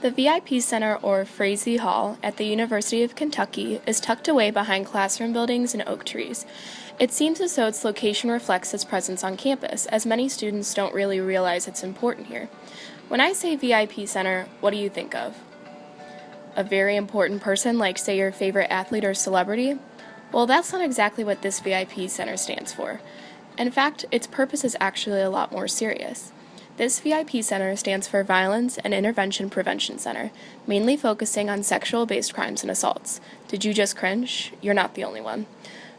The VIP Center, or Frazee Hall, at the University of Kentucky is tucked away behind classroom buildings and oak trees. It seems as though its location reflects its presence on campus, as many students don't really realize it's important here. When I say VIP Center, what do you think of? A very important person, like, say, your favorite athlete or celebrity? Well, that's not exactly what this VIP Center stands for. In fact, its purpose is actually a lot more serious. This VIP Center stands for Violence and Intervention Prevention Center, mainly focusing on sexual-based crimes and assaults. Did you just cringe? You're not the only one.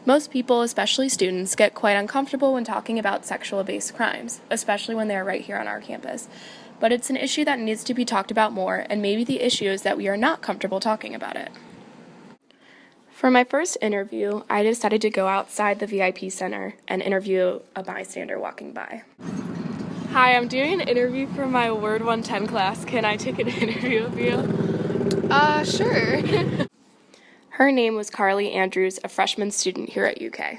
Most people, especially students, get quite uncomfortable when talking about sexual-based crimes, especially when they are right here on our campus. But it's an issue that needs to be talked about more, and maybe the issue is that we are not comfortable talking about it. For my first interview, I decided to go outside the VIP Center and interview a bystander walking by. Hi, I'm doing an interview for my Word 110 class. Can I take an interview with you? Sure. Her name was Carly Andrews, a freshman student here at UK.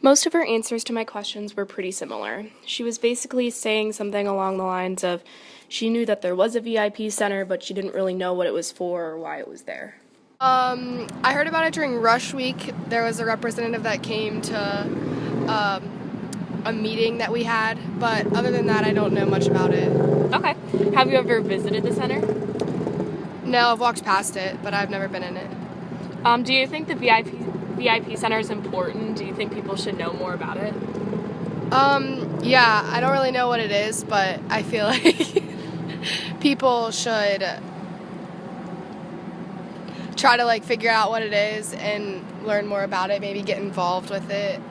Most of her answers to my questions were pretty similar. She was basically saying something along the lines of she knew that there was a VIP center, but she didn't really know what it was for or why it was there. I heard about it during Rush Week. There was a representative that came to a meeting that we had, but other than that, I don't know much about it. Okay. Have you ever visited the center? No, I've walked past it, but I've never been in it. Do you think the VIP center is important? Do you think people should know more about it? Yeah, I don't really know what it is, but I feel like people should try to figure out what it is and learn more about it, maybe get involved with it.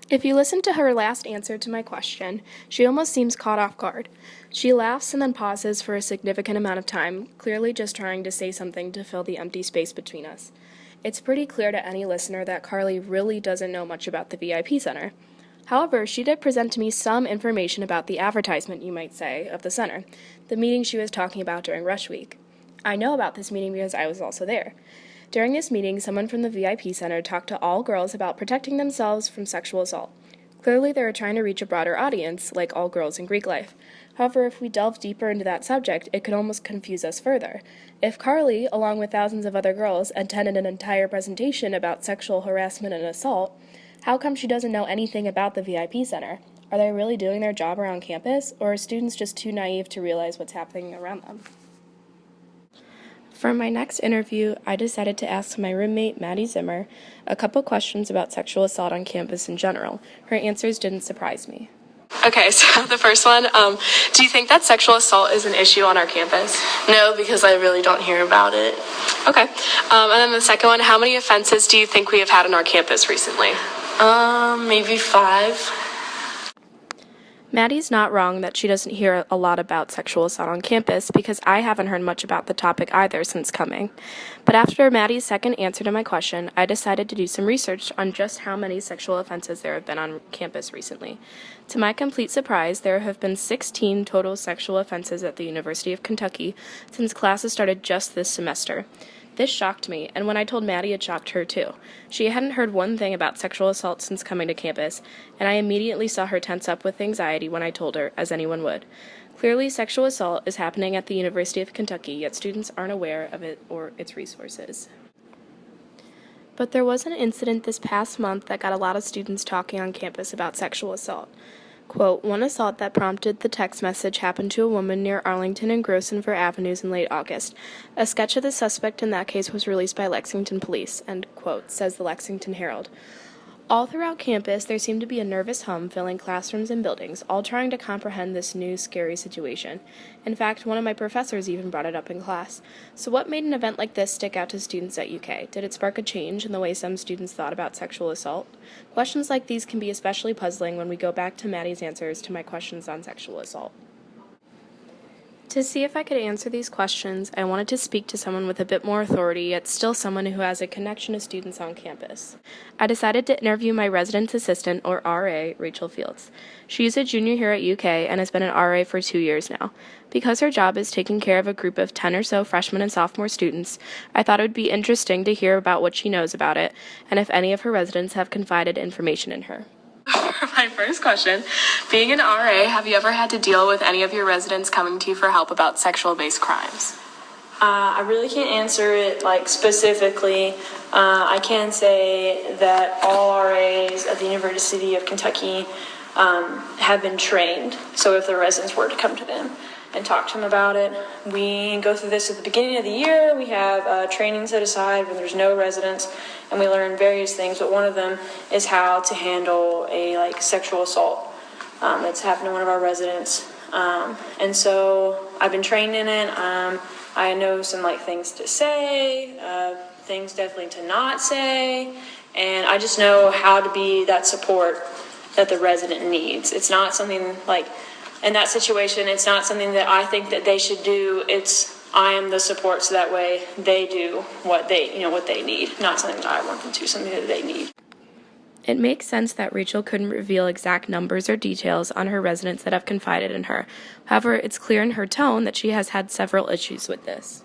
If you listen to her last answer to my question, she almost seems caught off guard. She laughs and then pauses for a significant amount of time, clearly just trying to say something to fill the empty space between us. It's pretty clear to any listener that Carly really doesn't know much about the VIP Center. However, she did present to me some information about the advertisement, you might say, of the center, the meeting she was talking about during Rush Week. I know about this meeting because I was also there. During this meeting, someone from the VIP Center talked to all girls about protecting themselves from sexual assault. Clearly, they were trying to reach a broader audience, like all girls in Greek life. However, if we delve deeper into that subject, it could almost confuse us further. If Carly, along with thousands of other girls, attended an entire presentation about sexual harassment and assault, how come she doesn't know anything about the VIP Center? Are they really doing their job around campus, or are students just too naive to realize what's happening around them? For my next interview, I decided to ask my roommate, Maddie Zimmer, a couple questions about sexual assault on campus in general. Her answers didn't surprise me. Okay, so the first one, do you think that sexual assault is an issue on our campus? No, because I really don't hear about it. Okay, and then the second one, how many offenses do you think we have had on our campus recently? Maybe 5. Maddie's not wrong that she doesn't hear a lot about sexual assault on campus because I haven't heard much about the topic either since coming. But after Maddie's second answer to my question, I decided to do some research on just how many sexual offenses there have been on campus recently. To my complete surprise, there have been 16 total sexual offenses at the University of Kentucky since classes started just this semester. This shocked me, and when I told Maddie, it shocked her too. She hadn't heard one thing about sexual assault since coming to campus, and I immediately saw her tense up with anxiety when I told her, as anyone would. Clearly, sexual assault is happening at the University of Kentucky, yet students aren't aware of it or its resources. But there was an incident this past month that got a lot of students talking on campus about sexual assault. Quote, one assault that prompted the text message happened to a woman near Arlington and Grosvenor Avenues in late August. A sketch of the suspect in that case was released by Lexington Police, end quote, says the Lexington Herald. All throughout campus, there seemed to be a nervous hum filling classrooms and buildings, all trying to comprehend this new, scary situation. In fact, one of my professors even brought it up in class. So what made an event like this stick out to students at UK? Did it spark a change in the way some students thought about sexual assault? Questions like these can be especially puzzling when we go back to Maddie's answers to my questions on sexual assault. To see if I could answer these questions, I wanted to speak to someone with a bit more authority, yet still someone who has a connection to students on campus. I decided to interview my residence assistant, or RA, Rachel Fields. She's a junior here at UK and has been an RA for 2 years now. Because her job is taking care of a group of 10 or so freshman and sophomore students, I thought it would be interesting to hear about what she knows about it, and if any of her residents have confided information in her. For my first question, being an RA, have you ever had to deal with any of your residents coming to you for help about sexual-based crimes? I really can't answer it specifically. I can say that all RAs at the University of Kentucky have been trained. So if the residents were to come to them and talk to them about it, we go through this at the beginning of the year. We have training set aside when there's no residents, and we learn various things. But one of them is how to handle a sexual assault that's happened to one of our residents. And so I've been trained in it. I know some things to say, things definitely to not say, and I just know how to be that support that the resident needs. It's not something in that situation, it's not something that I think that they should do. I am the support, so that way they do what they need, not something that I want them to, something that they need. It makes sense that Rachel couldn't reveal exact numbers or details on her residents that have confided in her. However, it's clear in her tone that she has had several issues with this.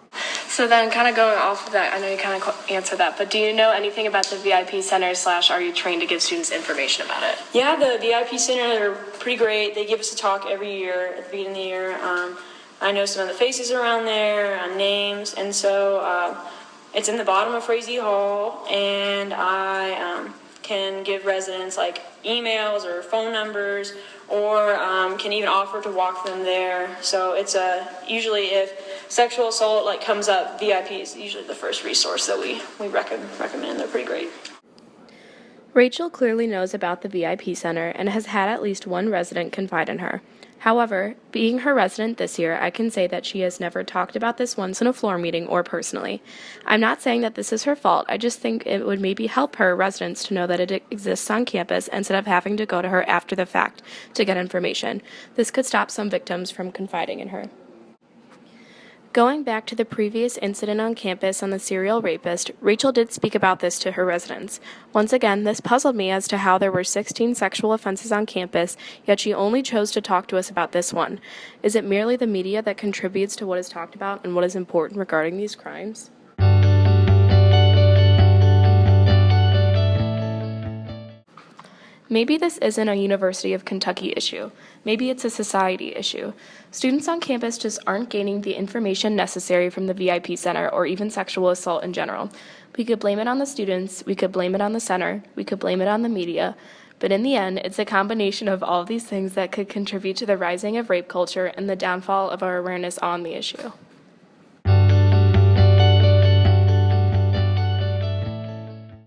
So then kind of going off of that, I know you kind of answered that, but do you know anything about the VIP Center / are you trained to give students information about it? Yeah, the VIP Center are pretty great. They give us a talk every year at the beginning of the year. I know some of the faces around there, names, and so it's in the bottom of Frazee Hall, and I can give residents emails or phone numbers, or can even offer to walk them there. So it's usually if sexual assault comes up, VIP is usually the first resource that we recommend. They're pretty great. Rachel clearly knows about the VIP Center and has had at least one resident confide in her. However, being her resident this year, I can say that she has never talked about this once in a floor meeting or personally. I'm not saying that this is her fault, I just think it would maybe help her residents to know that it exists on campus instead of having to go to her after the fact to get information. This could stop some victims from confiding in her. Going back to the previous incident on campus on the serial rapist, Rachel did speak about this to her residents. Once again, this puzzled me as to how there were 16 sexual offenses on campus, yet she only chose to talk to us about this one. Is it merely the media that contributes to what is talked about and what is important regarding these crimes? Maybe this isn't a University of Kentucky issue. Maybe it's a society issue. Students on campus just aren't gaining the information necessary from the VIP Center or even sexual assault in general. We could blame it on the students, we could blame it on the center, we could blame it on the media, but in the end, it's a combination of all of these things that could contribute to the rising of rape culture and the downfall of our awareness on the issue.